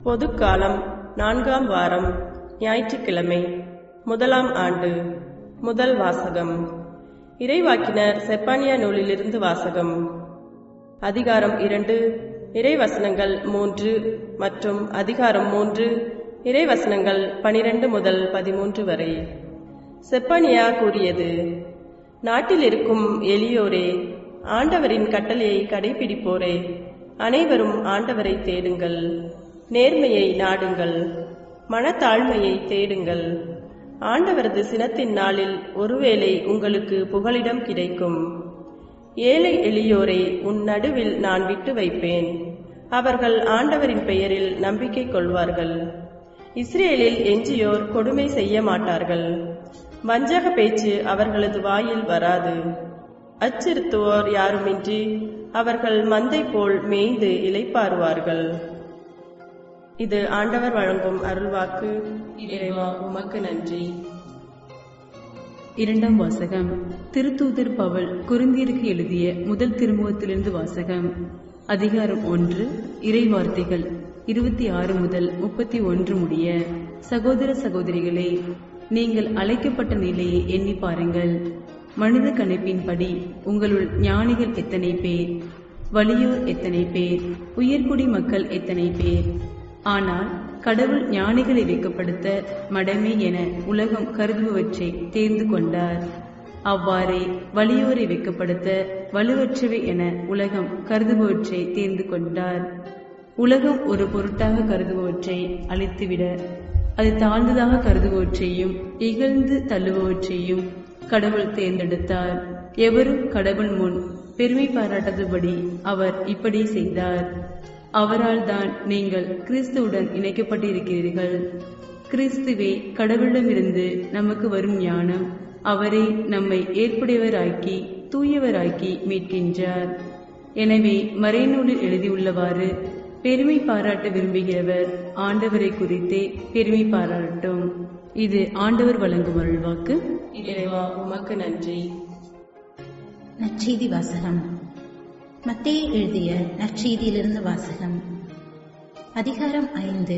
பொதுக்காலம் 4ஆம் வாரம் ஞாயிற்றுக்கிழமை, 1ஆம் ஆண்டு. முதல் வாசகம். இறைவாக்கினர் செப்பனியா நூலிலிருந்து வாசகம். அதிகாரம் 2, இறைவசனங்கள் 3 மற்றும் அதிகாரம் 3, இறைவசனங்கள் 12 முதல் 13 வரை. செப்பனியா கூறியது: நாட்டில் இருக்கும் எளியோரே, ஆண்டவரின் கட்டளையை கடைபிடிப்போரே, அனைவரும் ஆண்டவரை தேடுங்கள். நேர்மையை நாடுங்கள், மனத்தாழ்மையை தேடுங்கள். ஆண்டவரது சினத்தின் நாளில் ஒருவேளை உங்களுக்கு புகலிடம் கிடைக்கும். ஏழை எளியோரை உன் நடுவில் நான் விட்டு வைப்பேன். அவர்கள் ஆண்டவரின் பெயரில் நம்பிக்கை கொள்வார்கள். இஸ்ரேலில் எஞ்சியோர் கொடுமை செய்ய மாட்டார்கள். வஞ்சக பேச்சு அவர்களது வாயில் வராது. அச்சுறுத்துவோர் யாருமின்றி அவர்கள் மந்தை போல் மேய்ந்து இளைப்பாறுவார்கள். இது ஆண்டவர் வழங்கும் அருள்வாக்கு. இறைவா, உமக்கு நன்றி. இரண்டாம் வாசகம். திருத்தூதர் பவுல் கொரிந்தியருக்கு எழுதிய முதல் திருமுகத்திலிருந்து வாசகம். அதிகாரம் 1, இறைவார்த்தைகள் 26 முதல் 31 முடிய. சகோதர சகோதரிகளே, நீங்கள் அழைக்கப்பட்ட நிலையை எண்ணி பாருங்கள். மனித கணிப்பின்படி உங்களுள் ஞானிகள் எத்தனை பேர், வலியோர் எத்தனை பேர், உயர்குடி மக்கள் எத்தனை பேர். ஆனால் கடவுள் ஞானிகளை வெட்கப்படுத்த மடமை என உலகம் கருதுபவற்றை தேர்ந்து கொண்டார். அவ்வாறே வலியோரை வெட்கப்படுத்த வலுவற்றவை என உலகம் கருதுபவற்றை தேர்ந்து கொண்டார். உலகம் ஒரு பொருட்டாக கருதுபவற்றை அழித்துவிட அது தாழ்ந்ததாக கருதுபவற்றையும் இகழ்ந்து தள்ளுபவற்றையும் கடவுள் தேர்ந்தெடுத்தார். எவரும் கடவுள் முன் பெருமை பாராட்டாதபடி அவர் இப்படி செய்தார். அவரால் தான் நீங்கள் கிறிஸ்துவுடன் இணைக்கப்பட்டிருக்கிறீர்கள். கிறிஸ்துவே கடவுளிடமிருந்து நமக்கு வரும் ஞானம். அவரே நம்மை ஏற்புடையவராக்கி தூயவராக்கி மீட்கின்றார். எனவே மறைநூலில் எழுதியுள்ளவாறு, பெருமை பாராட்ட விரும்புகிறவர் ஆண்டவரை குறித்தே பெருமை பாராட்டும். இது ஆண்டவர் வழங்கும் அருள்வாக்கு. இறைவா, உமக்கு நன்றி. நற்செய்தி வாசகம். மத்தேயு எழுதிய நற்செய்தியிலிருந்து வாசகம். அதிகாரம் 5,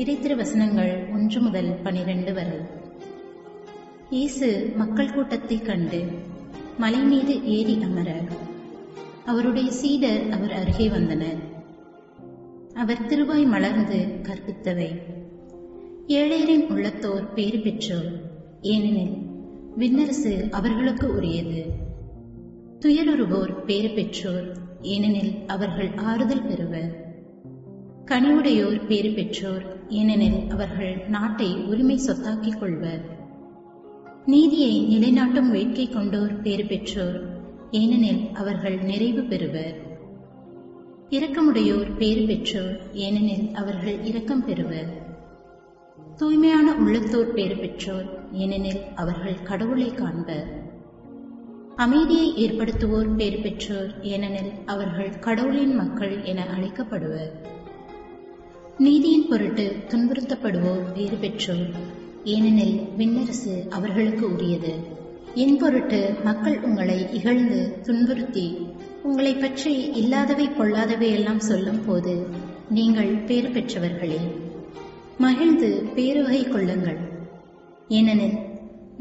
இறைத்திருவசனங்கள் 1 முதல் 12 வரை. இயேசு மக்கள் கூட்டத்தை கண்டு மலை மீது ஏறி அமர அவருடைய சீடர் அவர் அருகே வந்தனர். அவர் திருவாய் மலர்ந்து கற்பித்தவை: ஏழையரின் உள்ளத்தோர் பேறு பெற்றோர், ஏனெனில் விண்ணரசு அவர்களுக்கு உரியது. துயருறுவோர் பேறு பெற்றோர், ஏனெனில் அவர்கள் ஆறுதல் பெறுவர். கனிவுடையோர் பேறு பெற்றோர், ஏனெனில் அவர்கள் நாட்டை உரிமை சொத்தாக்கிக் கொள்வர். நீதியை நிலைநாட்டும் வேட்கை கொண்டோர் பேறு பெற்றோர், ஏனெனில் அவர்கள் நிறைவு பெறுவர். இரக்கமுடையோர் பேறு பெற்றோர், ஏனெனில் அவர்கள் இரக்கம் பெறுவர். தூய்மையான உள்ளத்தோர் பேறு பெற்றோர், ஏனெனில் அவர்கள் கடவுளை காண்பர். அமைதியை ஏற்படுத்துவோர் பேறு பெற்றோர், ஏனெனில் அவர்கள் கடவுளின் மக்கள் என அழைக்கப்படுவர். நீதியின் பொருட்டு துன்புறுத்தப்படுவோர் பேறு பெற்றோர், ஏனெனில் விண்ணரசு அவர்களுக்கு உரியது. என் பொருட்டு மக்கள் உங்களை இகழ்ந்து துன்புறுத்தி உங்களை பற்றி இல்லாதவை பொல்லாதவை எல்லாம் சொல்லும் போது நீங்கள் பேறு பெற்றவர்களே. மகிழ்ந்து பேருவகை கொள்ளுங்கள், ஏனெனில்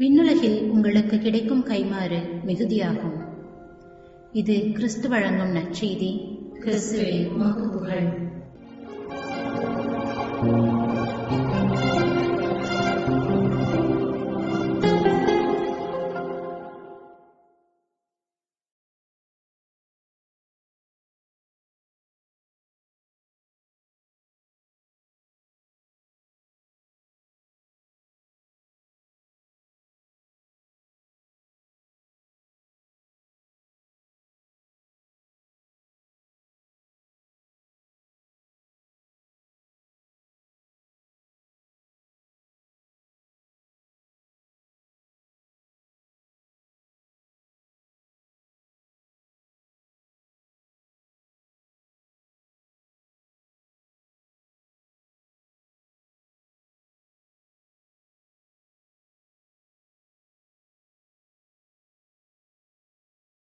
விண்ணுலகில் உங்களுக்கு கிடைக்கும் கைமாறு மிகுதியாகும். இது கிறிஸ்து வழங்கும் நற்செய்தி. கிறிஸ்துவே உமக்கு புகழ்.